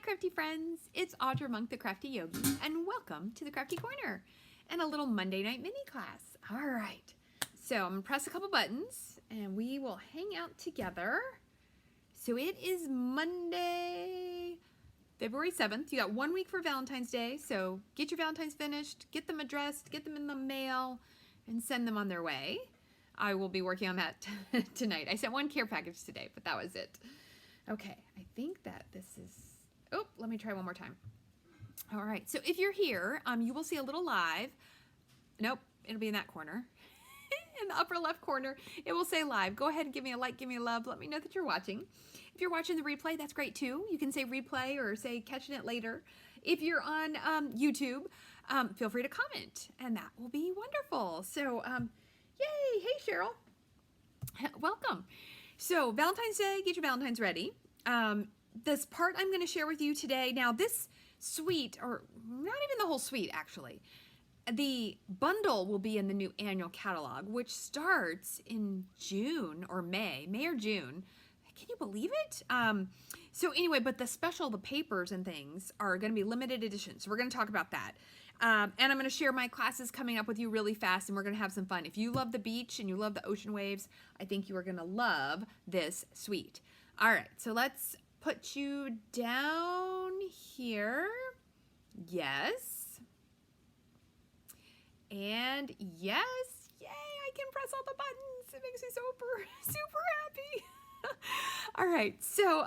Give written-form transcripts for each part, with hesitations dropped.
crafty friends, it's Audra Monk, the Crafty Yogi, and welcome to the Crafty Corner and a little Monday night mini class. All right, so I'm gonna press a couple buttons and we will hang out together. So it is Monday, February 7th. You got 1 week for Valentine's Day, so get your Valentines finished, get them addressed, get them in the mail, and send them on their way. I will be working on that tonight. I sent one care package today, but that was it. Okay, I think that this is, oh, let me try one more time. All right, so if you're here, you will see a little live. Nope, it'll be in that corner. In the upper left corner, it will say live. Go ahead and give me a like, give me a love. Let me know that you're watching. If you're watching the replay, that's great too. You can say replay or say catching it later. If you're on YouTube, feel free to comment, and that will be wonderful. So, yay, hey Cheryl, welcome. So Valentine's Day, get your Valentines ready. This part I'm going to share with you today. Now this suite, or not even the whole suite actually, the bundle will be in the new annual catalog, which starts in June or May or June. Can you believe it? So anyway, but the papers and things are going to be limited edition. So we're going to talk about that. And I'm going to share my classes coming up with you really fast, and we're going to have some fun. If you love the beach and you love the ocean waves, I think you are going to love this suite. All right, so let's put you down here. Yes. And yes. Yay, I can press all the buttons. It makes me super happy. All right, so,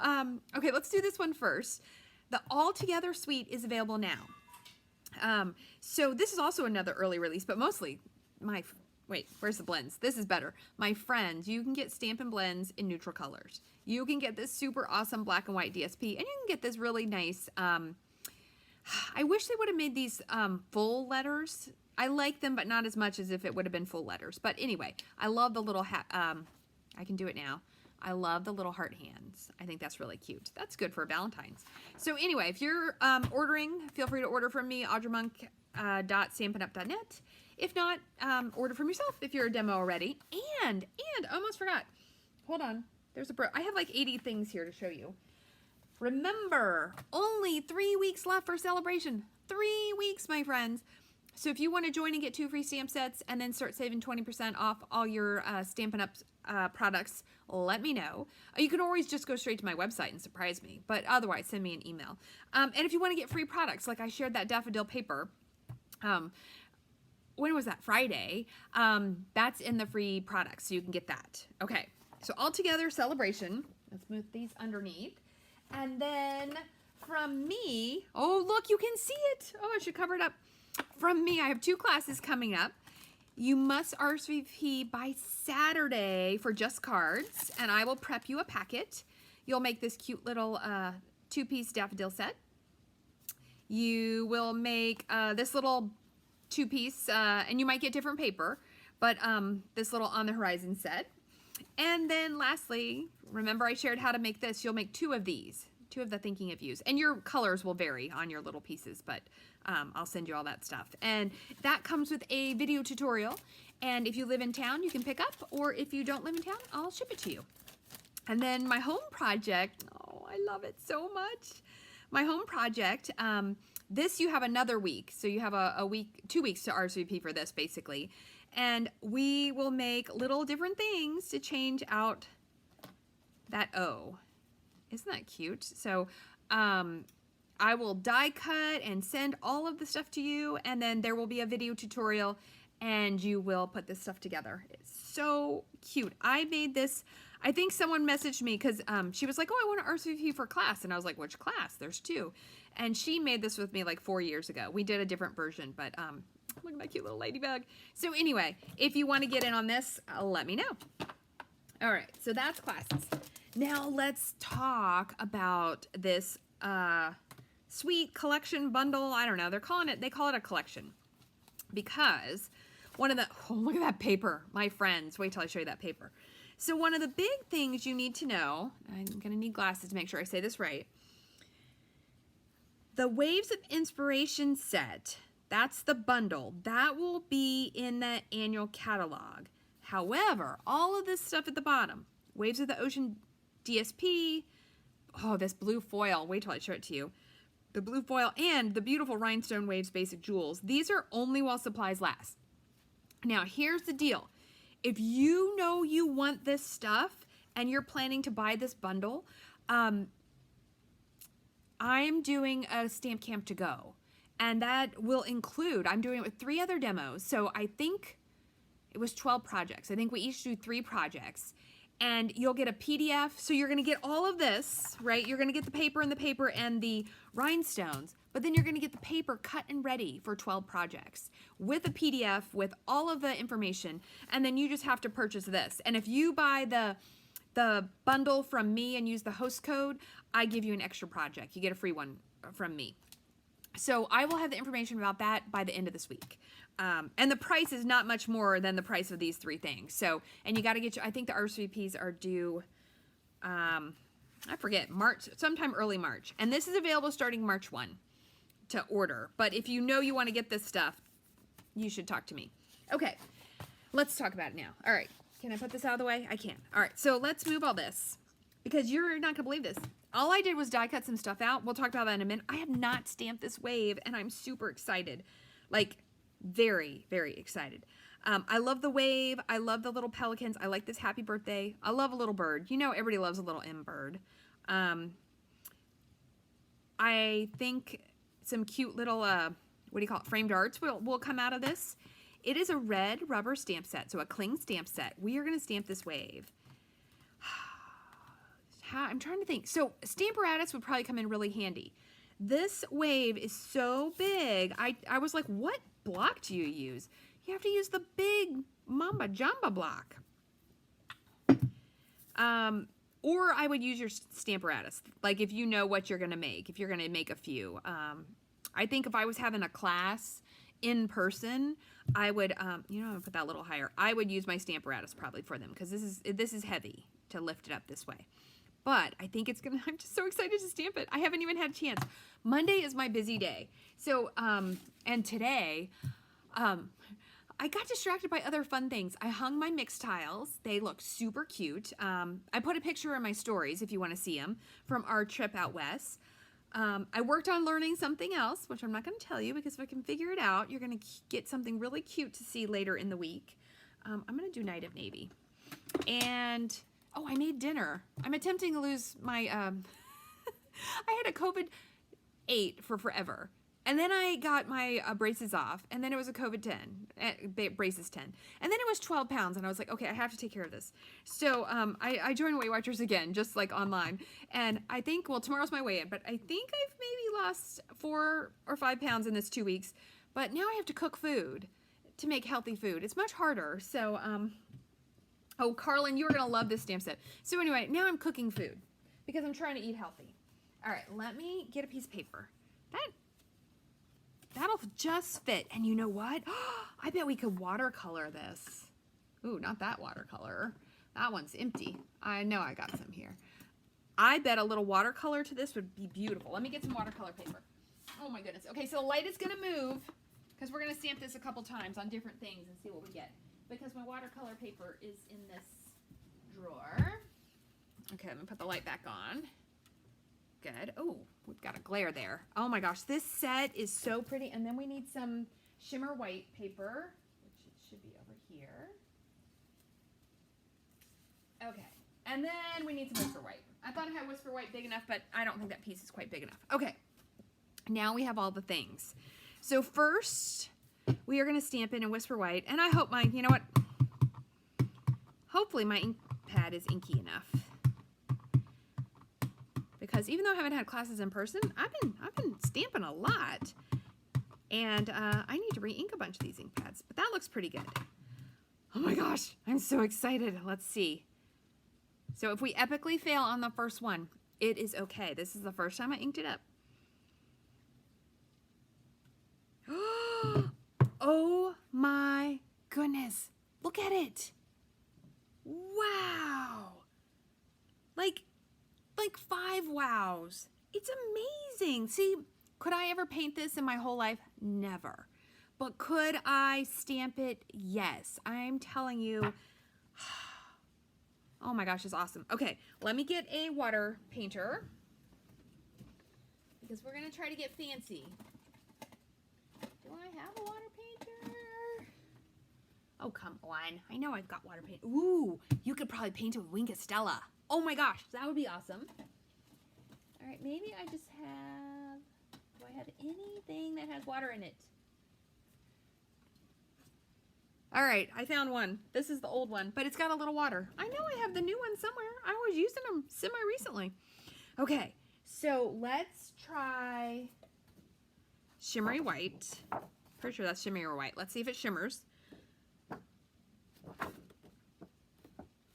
okay, let's do this one first. The All Together suite is available now. So this is also another early release, but mostly wait, where's the blends? This is better. My friends, you can get Stampin' Blends in neutral colors. You can get this super awesome black and white DSP, and you can get this really nice, I wish they would have made these full letters. I like them, but not as much as if it would have been full letters. But anyway, I love the little, I can do it now. I love the little heart hands. I think that's really cute. That's good for Valentine's. So anyway, if you're ordering, feel free to order from me, audrmonk.stampinup.net. If not, order from yourself if you're a demo already. And I almost forgot. Hold on. There's I have like 80 things here to show you. Remember, only 3 weeks left for celebration. 3 weeks, my friends. So if you want to join and get 2 free stamp sets and then start saving 20% off all your Stampin' Up products, let me know. You can always just go straight to my website and surprise me, but otherwise send me an email. And if you want to get free products, like I shared that daffodil paper, when was that? Friday. That's in the free products, so you can get that. Okay, so all together celebration. Let's move these underneath. And then from me, oh look, you can see it. Oh, I should cover it up. From me, I have 2 classes coming up. You must RSVP by Saturday for just cards, and I will prep you a packet. You'll make this cute little 2-piece daffodil set. You will make this little 2-piece, and you might get different paper, but this little On the Horizon set. And then lastly, remember I shared how to make this. You'll make 2 of these, 2 of the Thinking of Yous. And your colors will vary on your little pieces, but I'll send you all that stuff. And that comes with a video tutorial. And if you live in town, you can pick up, or if you don't live in town, I'll ship it to you. And then my home project, oh, I love it so much. My home project, this you have another week. So you have a week, 2 weeks to RSVP for this basically. And we will make little different things to change out that O. Isn't that cute? So I will die cut and send all of the stuff to you, and then there will be a video tutorial and you will put this stuff together. It's so cute. I made this, I think someone messaged me because she was like, oh, I want to RSVP for class. And I was like, which class? There's 2. And she made this with me like 4 years ago. We did a different version, but look at that cute little ladybug. So anyway, if you want to get in on this, let me know. All right, so that's classes. Now let's talk about this suite collection bundle. I don't know. They call it a collection because one of the, oh, look at that paper, my friends. Wait till I show you that paper. So one of the big things you need to know, I'm going to need glasses to make sure I say this right. The Waves of Inspiration set, that's the bundle. That will be in the annual catalog. However, all of this stuff at the bottom, Waves of the Ocean DSP, oh, this blue foil, wait till I show it to you. the blue foil, and the beautiful Rhinestone Waves Basic Jewels. These are only while supplies last. Now, here's the deal. If you know you want this stuff and you're planning to buy this bundle, I'm doing a stamp camp to go. And that will include, I'm doing it with 3 other demos. So I think it was 12 projects. I think we each do 3 projects. And you'll get a PDF. So you're going to get all of this, right? You're going to get the paper and the rhinestones. But then you're going to get the paper cut and ready for 12 projects with a PDF with all of the information. And then you just have to purchase this. And if you buy the bundle from me and use the host code, I give you an extra project. You get a free one from me. So I will have the information about that by the end of this week. And the price is not much more than the price of these 3 things. So, and you got to get I think the RSVPs are due, I forget, March, sometime early March. And this is available starting March 1 to order. But if you know you want to get this stuff, you should talk to me. Okay, let's talk about it now. All right, can I put this out of the way? I can. All right, so let's move all this because you're not going to believe this. All I did was die cut some stuff out. We'll talk about that in a minute. I have not stamped this wave, and I'm super excited. Like, very, very excited. I love the wave. I love the little pelicans. I like this happy birthday. I love a little bird. You know everybody loves a little M bird. I think some cute little, what do you call it, framed arts will come out of this. It is a red rubber stamp set, so a cling stamp set. We are going to stamp this wave. I'm trying to think. So Stamparatus would probably come in really handy. This wave is so big. I was like, what block do you use? You have to use the big Mamba Jamba block. Or I would use your Stamparatus. Like if you know what you're going to make. If you're going to make a few. I think if I was having a class in person, I would, I'm going to put that a little higher. I would use my Stamparatus probably for them because this is heavy to lift it up this way. But I think it's I'm just so excited to stamp it. I haven't even had a chance. Monday is my busy day. So, and today, I got distracted by other fun things. I hung my mix tiles. They look super cute. I put a picture in my stories if you want to see them from our trip out west. I worked on learning something else, which I'm not going to tell you because if I can figure it out, you're going to get something really cute to see later in the week. I'm going to do Night of Navy. And oh, I made dinner. I'm attempting to lose my, I had a COVID-8 for forever. And then I got my braces off, and then it was a COVID 10, braces 10. And then it was 12 pounds, and I was like, okay, I have to take care of this. So I joined Weight Watchers again, just like online. And I think, well, tomorrow's my weigh-in, but I think I've maybe lost 4 or 5 pounds in this 2 weeks. But now I have to cook food to make healthy food. It's much harder. So, oh, Carlin, you're going to love this stamp set. So anyway, now I'm cooking food because I'm trying to eat healthy. All right, let me get a piece of paper. That'll just fit. And you know what? I bet we could watercolor this. Ooh, not that watercolor. That one's empty. I know I got some here. I bet a little watercolor to this would be beautiful. Let me get some watercolor paper. Oh my goodness. Okay, so the light is going to move because we're going to stamp this a couple times on different things and see what we get. Because my watercolor paper is in this drawer. Okay, let me put the light back on. Good. Oh, we've got a glare there. Oh my gosh, this set is so pretty. And then we need some shimmer white paper, which it should be over here. Okay, and then we need some whisper white. I thought I had whisper white big enough, but I don't think that piece is quite big enough. Okay, now we have all the things. So first, we are going to stamp in whisper white, and I hope you know what? Hopefully my ink pad is inky enough. Because even though I haven't had classes in person, I've been stamping a lot. And I need to re-ink a bunch of these ink pads, but that looks pretty good. Oh my gosh, I'm so excited. Let's see. So if we epically fail on the first one, it is okay. This is the first time I inked it up. Oh my goodness. Look at it. Wow. Like 5 wows. It's amazing. See, could I ever paint this in my whole life? Never. But could I stamp it? Yes. I'm telling you. Oh my gosh, it's awesome. Okay, let me get a water painter. because we're going to try to get fancy. Do I have a water painter? Oh, come on. I know I've got water paint. Ooh, you could probably paint it with Wink of Stella. Oh my gosh, that would be awesome. All right, maybe I just have, do I have anything that has water in it? All right, I found one. This is the old one, but it's got a little water. I know I have the new one somewhere. I was using them semi-recently. Okay, so let's try shimmery white. Pretty sure that's shimmery white. Let's see if it shimmers. I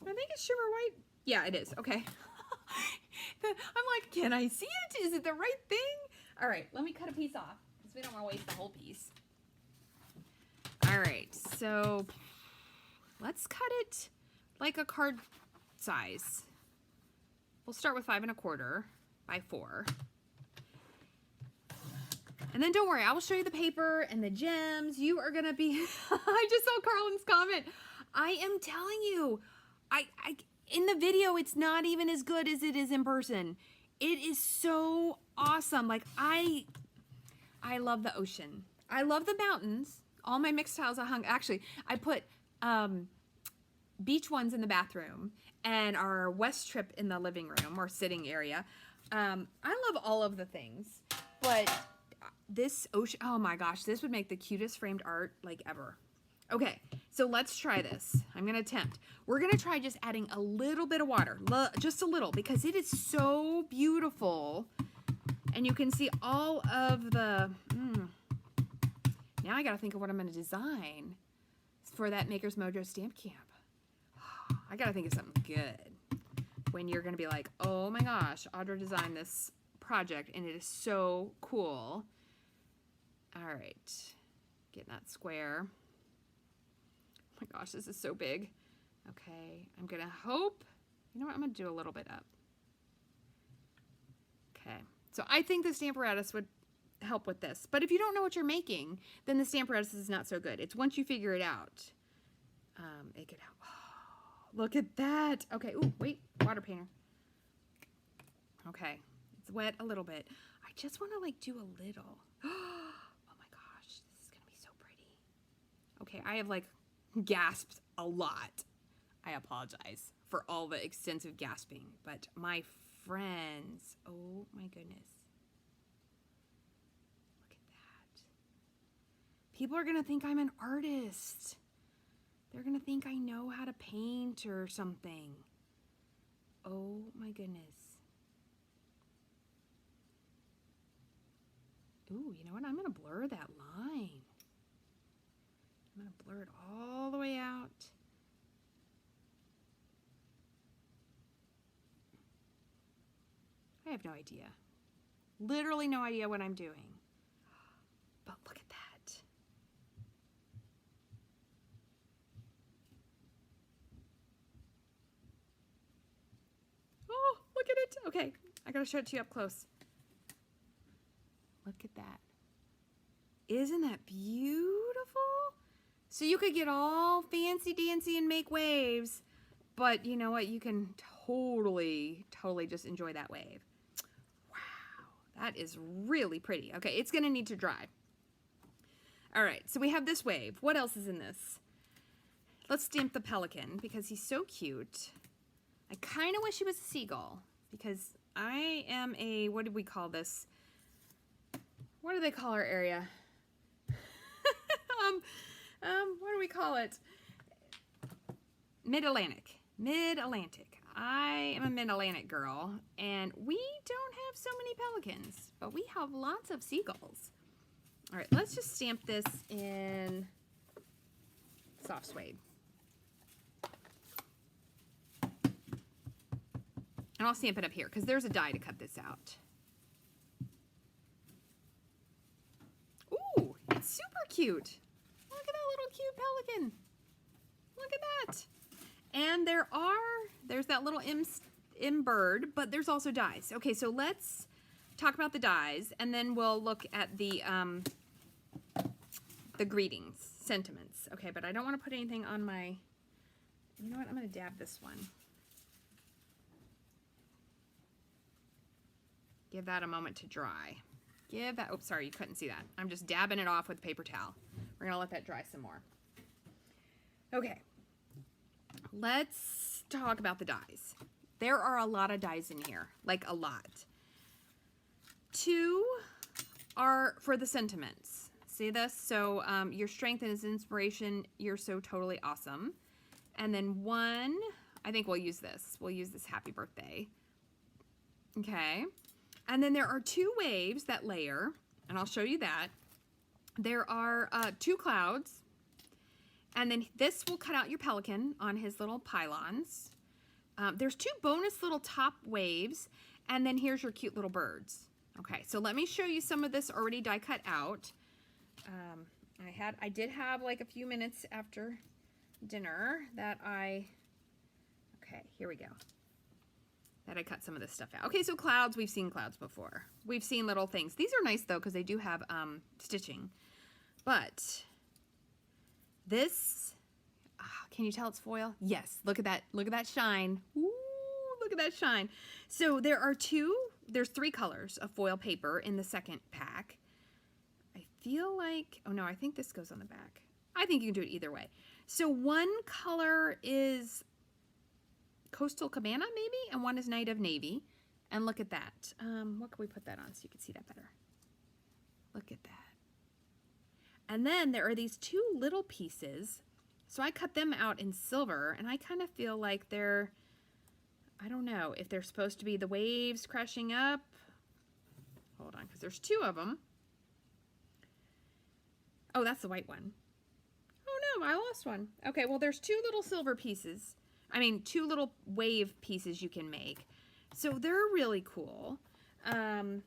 think it's shimmer white. Yeah, it is. Okay. I'm like, can I see it? Is it the right thing? All right, let me cut a piece off because we don't want to waste the whole piece. All right, so let's cut it like a card size. We'll start with 5 1/4 by 4. And then don't worry, I will show you the paper and the gems. You are gonna be, I just saw Carlin's comment. I am telling you, in the video, it's not even as good as it is in person. It is so awesome. Like I love the ocean. I love the mountains. All my mixed tiles actually, I put beach ones in the bathroom and our west trip in the living room or sitting area. I love all of the things, but this ocean, oh my gosh, this would make the cutest framed art like ever. Okay, so let's try this. I'm gonna attempt. We're gonna try just adding a little bit of water, just a little, because it is so beautiful. And you can see all of the, now I gotta think of what I'm gonna design for that Maker's Mojo stamp camp. I gotta think of something good when you're gonna be like, oh my gosh, Audra designed this project and it is so cool. All right, getting that square. Oh my gosh, this is so big. Okay, I'm gonna hope, you know what, I'm gonna do a little bit up. Okay, so I think the Stamparatus would help with this. But if you don't know what you're making, then the Stamparatus is not so good. It's once you figure it out, it could help. Oh, look at that. Okay, ooh, wait, water painter. Okay, it's wet a little bit. I just wanna like do a little. Oh my gosh, this is gonna be so pretty. Okay, I have like gasped a lot. I apologize for all the extensive gasping, but my friends, oh my goodness. Look at that. People are gonna think I'm an artist. They're gonna think I know how to paint or something. Oh my goodness. Ooh, you know what? I'm gonna blur that line. I'm gonna blur it all the way out. I have no idea. Literally no idea what I'm doing. But look at that. Oh, look at it. Okay, I gotta show it to you up close. Look at that. Isn't that beautiful? So you could get all fancy dancy and make waves, but you know what? You can totally just enjoy that wave. Wow, that is really pretty. Okay, it's gonna need to dry. All right, so we have this wave. What else is in this? Let's stamp the pelican because he's so cute. I kind of wish he was a seagull because I am a, what did we call this? What do they call our area? What do we call it? Mid-Atlantic. Mid-Atlantic. I am a Mid-Atlantic girl, and we don't have so many pelicans, but we have lots of seagulls. All right, let's just stamp this in soft suede. And I'll stamp it up here because there's a die to cut this out. Ooh, it's super cute. Look at that little cute pelican. Look at that. And there's that little M bird, but there's also dies. Okay, so let's talk about the dies, and then we'll look at the greetings, sentiments. Okay, but I don't want to put anything on my, you know what, I'm going to dab this one. Give that a moment to dry. Give that, oh, sorry, you couldn't see that. I'm just dabbing it off with a paper towel. We're gonna let that dry some more. Okay, let's talk about the dies. There are a lot of dies in here, like a lot. 2 are for the sentiments. See this? So your strength and his inspiration, you're so totally awesome. And then 1, I think we'll use this. We'll use this happy birthday. Okay. And then there are 2 waves that layer, and I'll show you that. There are 2 clouds, and then this will cut out your pelican on his little pylons. There's 2 bonus little top waves, and then here's your cute little birds. Okay, so let me show you some of this already die cut out. I did have like a few minutes after dinner that okay, here we go. That I cut some of this stuff out. Okay, so clouds, we've seen clouds before. We've seen little things. These are nice though, because they do have stitching. But this, can you tell it's foil? Yes, look at that shine. Ooh, look at that shine. So there's 3 colors of foil paper in the second pack. I feel like, oh no, I think this goes on the back. I think you can do it either way. So 1 color is Coastal Cabana maybe, and 1 is Night of Navy. And look at that. What can we put that on so you can see that better? Look at that. And then there are these 2 little pieces. So I cut them out in silver, and I kind of feel like they're, I don't know, if they're supposed to be the waves crashing up. Hold on, because there's 2 of them. Oh, that's the white one. Oh no, I lost one. Okay, well there's 2 little silver pieces. I mean, 2 little wave pieces you can make. So they're really cool. And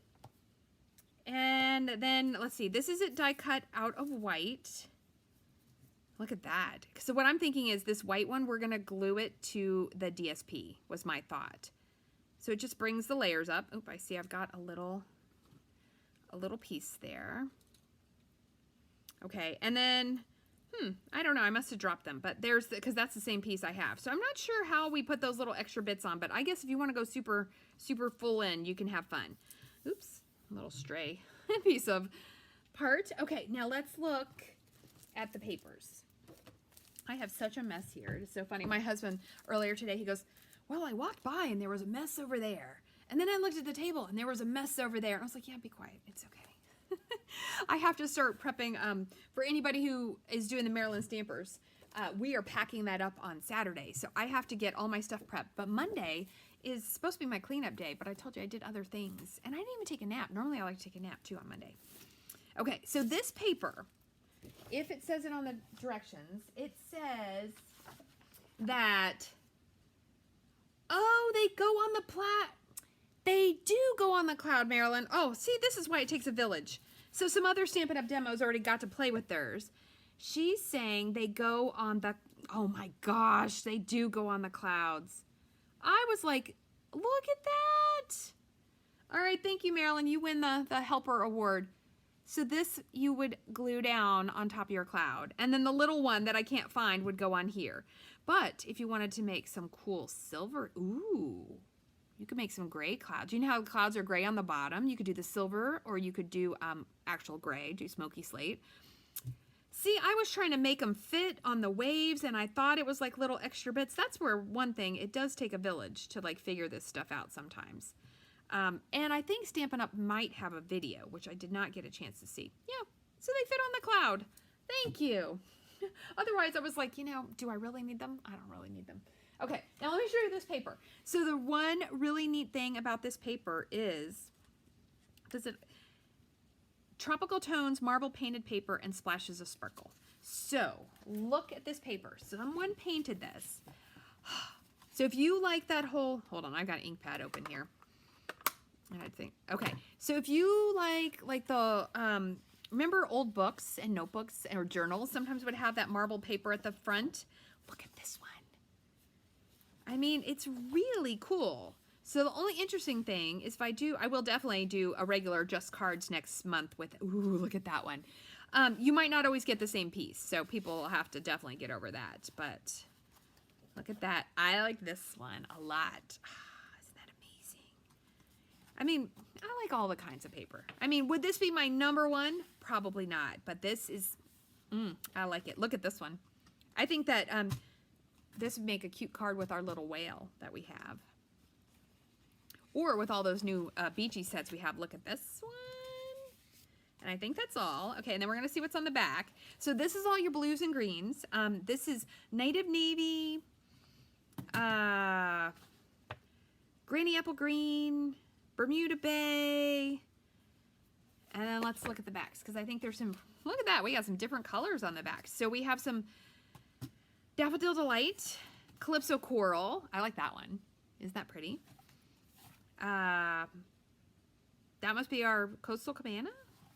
then, let's see, this is a die cut out of white. Look at that. So what I'm thinking is this white one, we're gonna glue it to the DSP, was my thought. So it just brings the layers up. Oop, I see I've got a little piece there. Okay, and then, I don't know, I must have dropped them, but because that's the same piece I have. So I'm not sure how we put those little extra bits on, but I guess if you want to go super, super full in, you can have fun. Oops, a little stray piece of part. Okay, now let's look at the papers. I have such a mess here. It's so funny. My husband, earlier today, he goes, well, I walked by and there was a mess over there. And then I looked at the table and there was a mess over there. And I was like, yeah, be quiet. It's okay. I have to start prepping for anybody who is doing the Maryland Stampers. We are packing that up on Saturday, so I have to get all my stuff prepped. But Monday is supposed to be my cleanup day, but I told you I did other things, and I didn't even take a nap. Normally I like to take a nap too on Monday. Okay, so this paper, if it says it on the directions, it says that, oh, they go on the They do go on the cloud, Marilyn. Oh, see, this is why it takes a village. So some other Stampin' Up! Demos already got to play with theirs. She's saying they go on the, oh my gosh, they do go on the clouds. I was like, look at that. All right, thank you, Marilyn. You win the helper award. So this you would glue down on top of your cloud. And then the little one that I can't find would go on here. But if you wanted to make some cool silver, ooh, you could make some gray clouds. You know how the clouds are gray on the bottom? You could do the silver, or you could do actual gray, do smoky slate. See, I was trying to make them fit on the waves, and I thought it was like little extra bits. That's where one thing, it does take a village to like figure this stuff out sometimes. And I think Stampin' Up! Might have a video, which I did not get a chance to see. Yeah, so they fit on the cloud. Thank you. Otherwise, I was like, you know, do I really need them? I don't really need them. Okay, now let me show you this paper. So the one really neat thing about this paper is, tropical tones, marble painted paper, and splashes of sparkle. So look at this paper. Someone painted this. So if you like that whole, hold on, I've got an ink pad open here. And I think, okay. So if you like the, remember old books and notebooks or journals sometimes would have that marble paper at the front? Look at this one. I mean, it's really cool. So the only interesting thing is I will definitely do a regular Just Cards next month with, ooh, look at that one. You might not always get the same piece, so people will have to definitely get over that. But look at that. I like this one a lot. Isn't that amazing? I mean, I like all the kinds of paper. I mean, would this be my number one? Probably not, but this is, I like it. Look at this one. I think that this would make a cute card with our little whale that we have. Or with all those new beachy sets we have. Look at this one. And I think that's all. Okay, and then we're going to see what's on the back. So this is all your blues and greens. This is Native Navy, Granny Apple Green, Bermuda Bay. And then let's look at the backs, because I think there's some, look at that, we got some different colors on the back. So we have some Daffodil Delight, Calypso Coral. I like that one. Isn't that pretty? That must be our Coastal Cabana.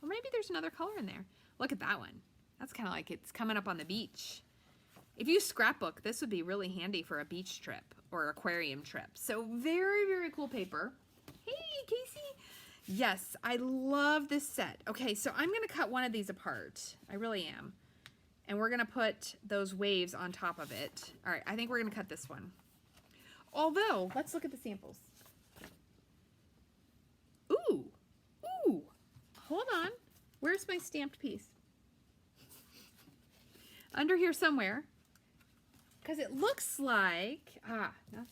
Or maybe there's another color in there. Look at that one. That's kind of like it's coming up on the beach. If you scrapbook, this would be really handy for a beach trip or aquarium trip. So very, very cool paper. Hey, Casey. Yes, I love this set. Okay, so I'm going to cut one of these apart. I really am. And we're going to put those waves on top of it. All right, I think we're going to cut this one. Although, let's look at the samples. Ooh, ooh, hold on. Where's my stamped piece? Under here somewhere. Because it looks like,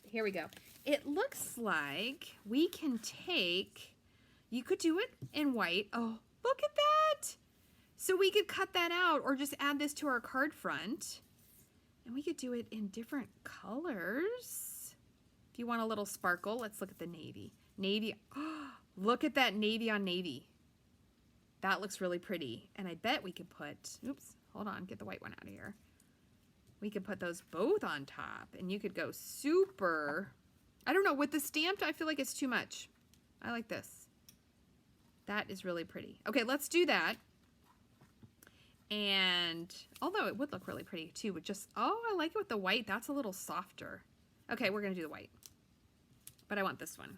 here we go. It looks like we can take, you could do it in white. Oh, look at that. So we could cut that out or just add this to our card front. And we could do it in different colors. If you want a little sparkle, let's look at the navy. Navy, oh, look at that navy on navy. That looks really pretty. And I bet we could put, oops, hold on, get the white one out of here. We could put those both on top and you could go super, I don't know, with the stamped, I feel like it's too much. I like this. That is really pretty. Okay, let's do that. And although it would look really pretty too, with just, oh, I like it with the white. That's a little softer. Okay, we're gonna do the white, but I want this one.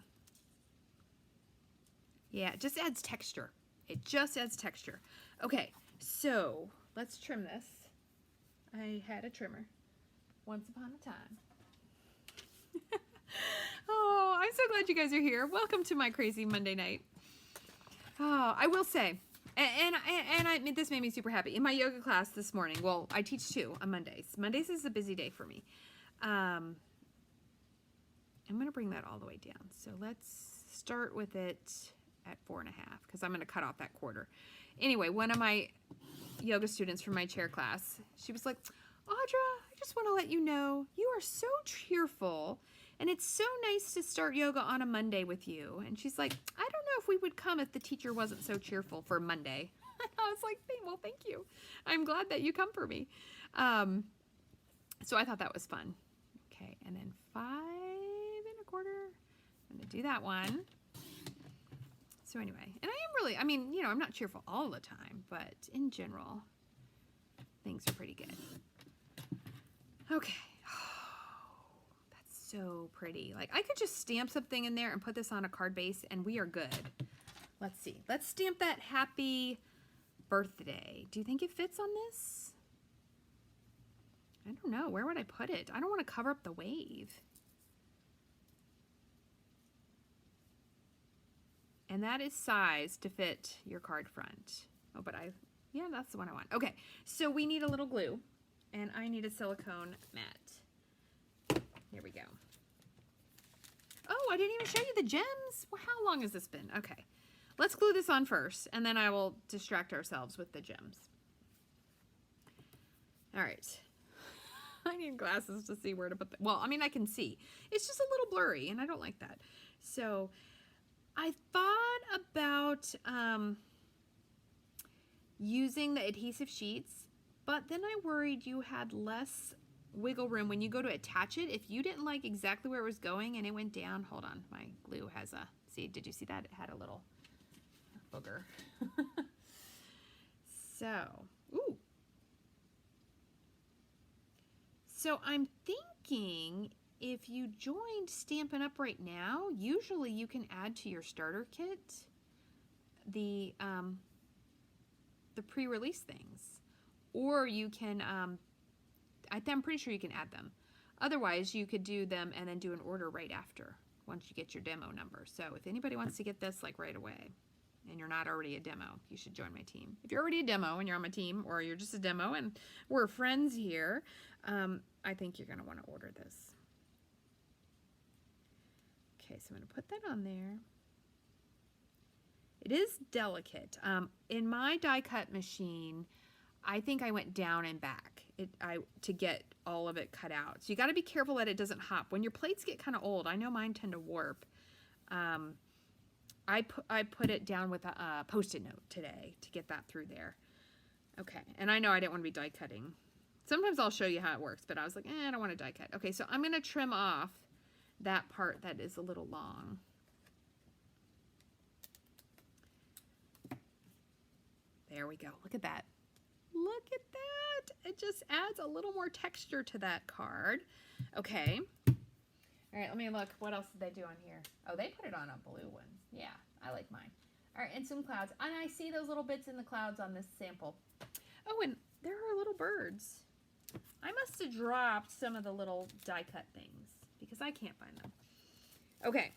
Yeah, it just adds texture. It just adds texture. Okay, so let's trim this. I had a trimmer once upon a time. Oh, I'm so glad you guys are here. Welcome to my crazy Monday night. Oh, I will say, and this made me super happy. In my yoga class this morning, well, I teach too on Mondays. Mondays is a busy day for me. I'm going to bring that all the way down. So let's start with it at 4.5 because I'm going to cut off that quarter. Anyway, one of my yoga students from my chair class, she was like, Audra, I just want to let you know you are so cheerful and it's so nice to start yoga on a Monday with you. And she's like, I don't know if we would come if the teacher wasn't so cheerful for Monday. I was like, well, thank you. I'm glad that you come for me. So I thought that was fun. Okay, and then 5 1/4. I'm going to do that one. So anyway, and I am really, I mean, you know, I'm not cheerful all the time, but in general, things are pretty good. Okay. Oh, that's so pretty. Like, I could just stamp something in there and put this on a card base, and we are good. Let's see. Let's stamp that happy birthday. Do you think it fits on this? I don't know. Where would I put it? I don't want to cover up the wave. And that is sized to fit your card front. Oh, but yeah, that's the one I want. Okay, so we need a little glue, and I need a silicone mat. Here we go. Oh, I didn't even show you the gems. Well, how long has this been? Okay, let's glue this on first, and then I will distract ourselves with the gems. All right. I need glasses to see where to put them. Well, I mean, I can see. It's just a little blurry, and I don't like that. So I thought about using the adhesive sheets, but then I worried you had less wiggle room when you go to attach it. If you didn't like exactly where it was going and it went down, hold on, my glue has a, see, did you see that? It had a little booger. So, ooh. So I'm thinking if you joined Stampin' Up! Right now, usually you can add to your starter kit the pre-release things. Or you can, I'm pretty sure you can add them. Otherwise, you could do them and then do an order right after. once you get your demo number. So if anybody wants to get this like right away and you're not already a demo, you should join my team. If you're already a demo and you're on my team, or you're just a demo and we're friends here, I think you're going to want to order this. Okay, so I'm going to put that on there. It is delicate. In my die cut machine, I think I went down and back to get all of it cut out. So you got to be careful that it doesn't hop. When your plates get kind of old, I know mine tend to warp. I put it down with a Post-it note today to get that through there. Okay, and I know I didn't want to be die cutting. Sometimes I'll show you how it works, but I was like, I don't want to die cut. Okay, so I'm going to trim off that part that is a little long. There we go. Look at that. Look at that. It just adds a little more texture to that card. Okay. All right, let me look. What else did they do on here? Oh, they put it on a blue one. Yeah, I like mine. All right, and some clouds. And I see those little bits in the clouds on this sample. Oh, and there are little birds. I must have dropped some of the little die cut things because I can't find them. Okay,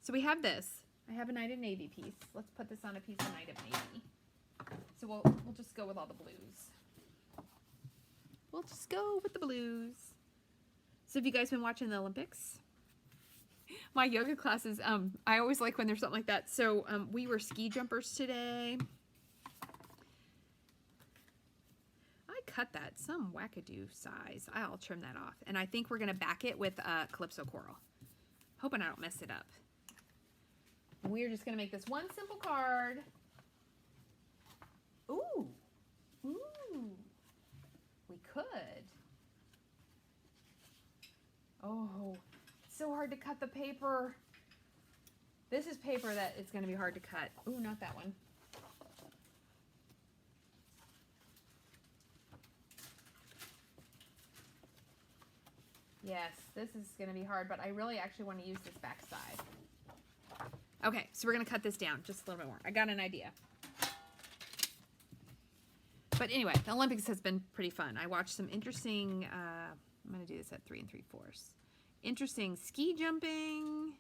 so we have this. I have a Night of Navy piece. Let's put this on a piece of Night of Navy. So we'll just go with all the blues. We'll just go with the blues. So have you guys been watching the Olympics? My yoga classes, I always like when there's something like that. So we were ski jumpers today. I cut that some wackadoo size. I'll trim that off. And I think we're going to back it with Calypso Coral. Hoping I don't mess it up. And we're just going to make this one simple card. Ooh. Ooh. We could. Oh, it's so hard to cut the paper. This is paper that it's going to be hard to cut. Ooh, not that one. Yes, this is going to be hard, but I really actually want to use this back side. Okay, so we're going to cut this down just a little bit more. I got an idea. But anyway, the Olympics has been pretty fun. I watched some interesting, I'm going to do this at 3 3/4. Interesting ski jumping.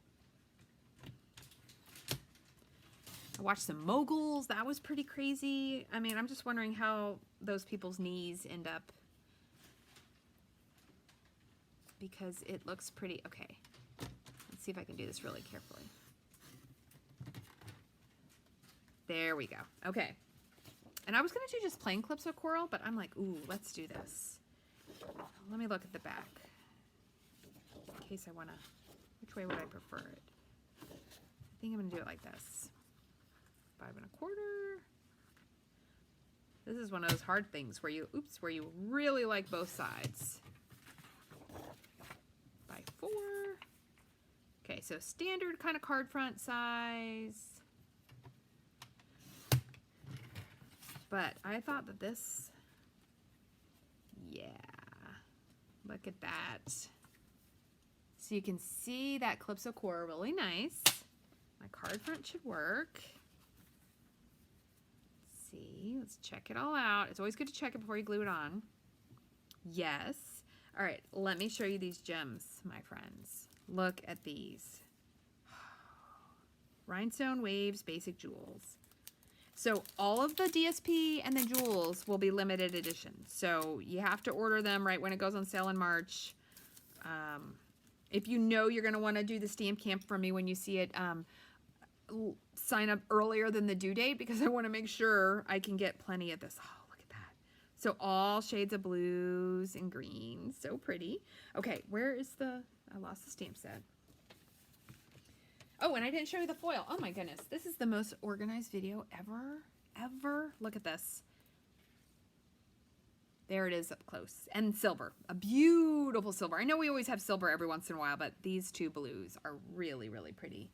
I watched some moguls. That was pretty crazy. I mean, I'm just wondering how those people's knees end up. Because it looks pretty, okay. Let's see if I can do this really carefully. There we go. Okay. And I was going to do just plain Calypso Coral, but I'm like, ooh, let's do this. Let me look at the back. In case I want to, which way would I prefer it? I think I'm going to do it like this. 5 1/4. This is one of those hard things where you, where you really like both sides. 5 4. Okay, so standard kind of card front size. But I thought that this, yeah, look at that. So you can see that Calypso Coral really nice. My card front should work. Let's see, let's check it all out. It's always good to check it before you glue it on. Yes. All right, let me show you these gems, my friends. Look at these. Rhinestone Waves Basic Jewels. So all of the DSP and the jewels will be limited edition. So you have to order them right when it goes on sale in March. If you know you're going to want to do the stamp camp from me when you see it, sign up earlier than the due date because I want to make sure I can get plenty of this. Oh, look at that. So all shades of blues and greens. So pretty. Okay, where is the... I lost the stamp set. Oh, and I didn't show you the foil. Oh my goodness. This is the most organized video ever. Look at this. There it is up close. And silver. A beautiful silver. I know we always have silver every once in a while, but these two blues are really, really pretty.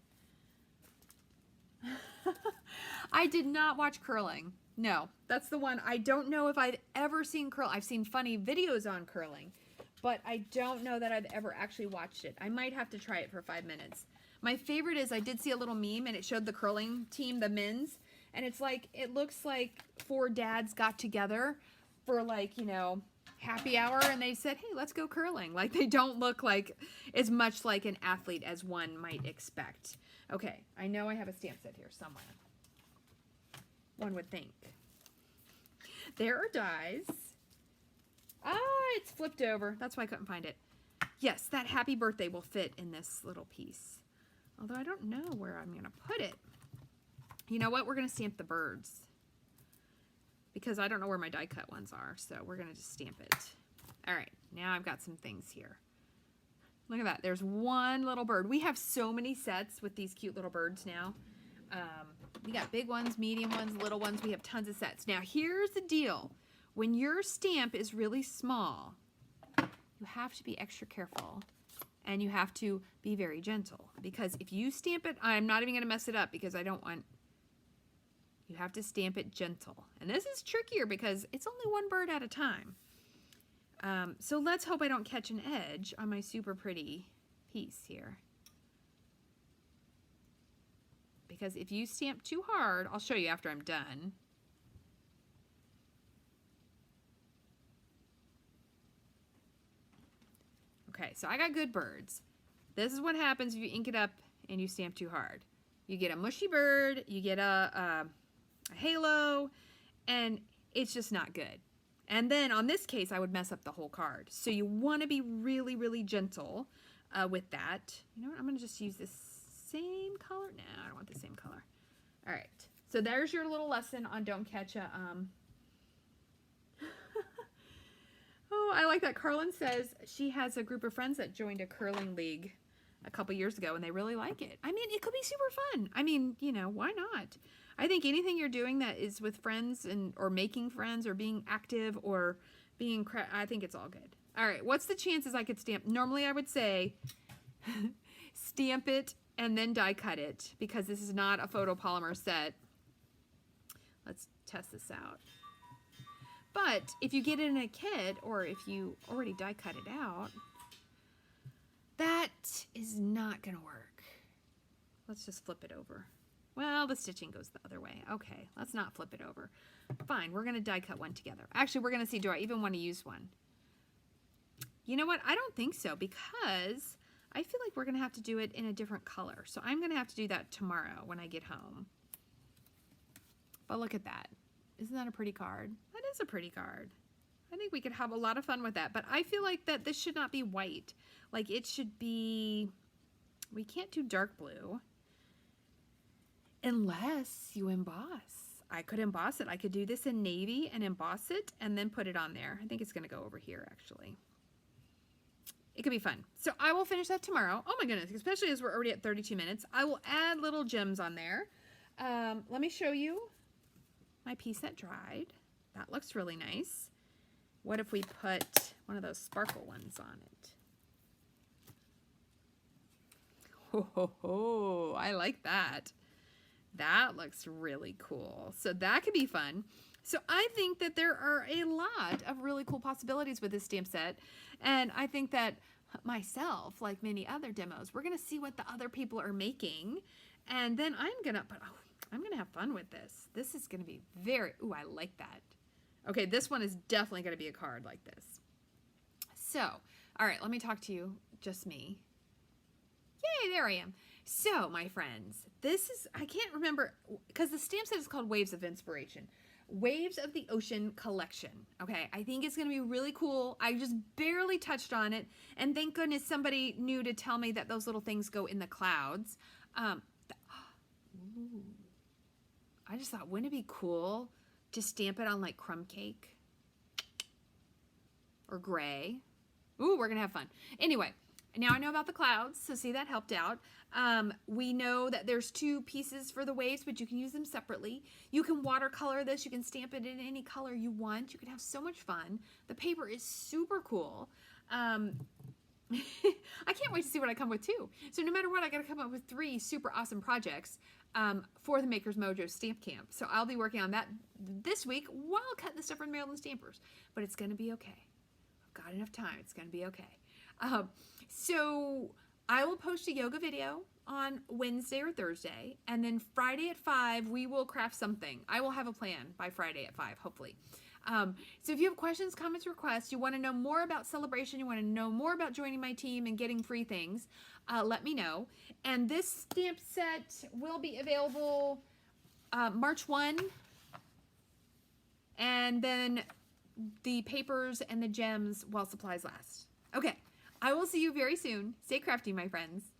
I did not watch curling. No, that's the one. I don't know if I've ever seen curl. I've seen funny videos on curling, but I don't know that I've ever actually watched it. I might have to try it for 5 minutes. My favorite is I did see a little meme and it showed the curling team, the men's, and it's like, it looks like 4 dads got together for like, you know, happy hour and they said, hey, let's go curling. Like, they don't look like as much like an athlete as one might expect. Okay, I know I have a stamp set here somewhere. One would think. There are dies. Ah, it's flipped over. That's why I couldn't find it. Yes, that happy birthday will fit in this little piece. Although I don't know where I'm going to put it. You know what? We're going to stamp the birds. Because I don't know where my die cut ones are. So we're going to just stamp it. All right. Now I've got some things here. Look at that. There's one little bird. We have so many sets with these cute little birds now. We got big ones, medium ones, little ones. We have tons of sets. Now here's the deal. When your stamp is really small, you have to be extra careful. And you have to be very gentle. Because if you stamp it, I'm not even going to mess it up because I don't want... You have to stamp it gentle. And this is trickier because it's only one bird at a time. So let's hope I don't catch an edge on my super pretty piece here. Because if you stamp too hard, I'll show you after I'm done. Okay, so I got good birds. This is what happens if you ink it up and you stamp too hard. You get a mushy bird, you get a halo, and it's just not good. And then on this case, I would mess up the whole card. So you want to be really, really gentle with that. You know what? I'm going to just use this same color. No, I don't want the same color. All right. So there's your little lesson on don't catch a... Oh, I like that. Carlin says she has a group of friends that joined a curling league a couple years ago, and they really like it. I mean, it could be super fun. I mean, you know, why not? I think anything you're doing that is with friends or making friends or being active or being, I think it's all good. All right, what's the chances I could stamp? Normally I would say stamp it and then die cut it because this is not a photopolymer set. Let's test this out. But if you get it in a kit or if you already die cut it out, that is not going to work. Let's just flip it over. Well, the stitching goes the other way. Okay, let's not flip it over. Fine, we're going to die cut one together. Actually, we're going to see, do I even want to use one? You know what? I don't think so because I feel like we're going to have to do it in a different color. So I'm going to have to do that tomorrow when I get home. But look at that. Isn't that a pretty card? That is a pretty card. I think we could have a lot of fun with that. But I feel like that this should not be white. Like it should be, we can't do dark blue. Unless you emboss. I could emboss it. I could do this in navy and emboss it and then put it on there. I think it's going to go over here actually. It could be fun. So I will finish that tomorrow. Oh my goodness, especially as we're already at 32 minutes. I will add little gems on there. Let me show you my piece that dried. That looks really nice. What if we put one of those sparkle ones on it? Ho, ho, ho. I like that. That looks really cool. So that could be fun. So I think that there are a lot of really cool possibilities with this stamp set. And I think that myself, like many other demos, we're going to see what the other people are making. And then I'm going to have fun with this. This is going to be very, ooh, I like that. Okay, this one is definitely going to be a card like this. So, all right, let me talk to you, just me. Yay, there I am. So, my friends, this is, I can't remember, because the stamp set is called Waves of Inspiration. Waves of the Ocean Collection. Okay, I think it's going to be really cool. I just barely touched on it, and thank goodness somebody knew to tell me that those little things go in the clouds. I just thought, wouldn't it be cool to stamp it on like crumb cake? Or gray? Ooh, we're going to have fun. Anyway. Now I know about the clouds, so see, that helped out. We know that there's two pieces for the waves, but you can use them separately. You can watercolor this. You can stamp it in any color you want. You can have so much fun. The paper is super cool. I can't wait to see what I come with too. So no matter what, I got to come up with 3 super awesome projects for the Maker's Mojo Stamp Camp. So I'll be working on that this week while cutting the stuff from Maryland Stampers. But it's going to be okay. I've got enough time. It's going to be okay. So I will post a yoga video on Wednesday or Thursday, and then Friday at 5 we will craft something. I will have a plan by Friday at 5, hopefully. So if you have questions, comments, requests, you want to know more about Celebration, you want to know more about joining my team and getting free things, let me know. And this stamp set will be available March 1, and then the papers and the gems while supplies last. Okay, I will see you very soon. Stay crafty, my friends.